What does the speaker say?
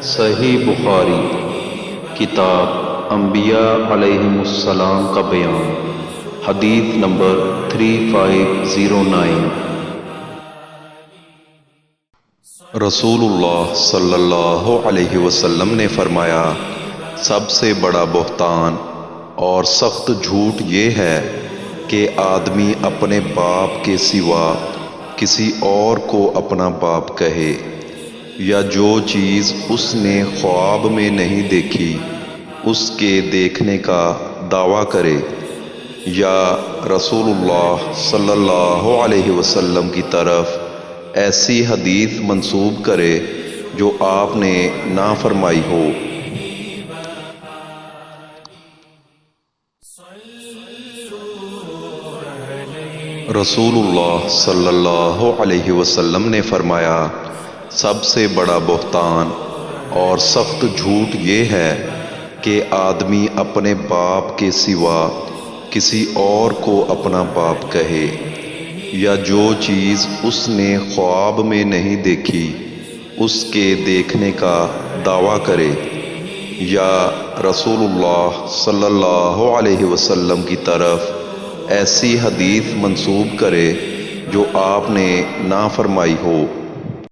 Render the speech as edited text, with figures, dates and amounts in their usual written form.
صحیح بخاری کتاب انبیاء علیہم السلام کا بیان، حدیث نمبر 3509۔ رسول اللہ صلی اللہ علیہ وسلم نے فرمایا، سب سے بڑا بہتان اور سخت جھوٹ یہ ہے کہ آدمی اپنے باپ کے سوا کسی اور کو اپنا باپ کہے، یا جو چیز اس نے خواب میں نہیں دیکھی اس کے دیکھنے کا دعویٰ کرے، یا رسول اللہ صلی اللہ علیہ وسلم کی طرف ایسی حدیث منسوب کرے جو آپ نے نہ فرمائی ہو۔ رسول اللہ صلی اللہ علیہ وسلم نے فرمایا، سب سے بڑا بہتان اور سخت جھوٹ یہ ہے کہ آدمی اپنے باپ کے سوا کسی اور کو اپنا باپ کہے، یا جو چیز اس نے خواب میں نہیں دیکھی اس کے دیکھنے کا دعویٰ کرے، یا رسول اللہ صلی اللہ علیہ وسلم کی طرف ایسی حدیث منسوب کرے جو آپ نے نہ فرمائی ہو۔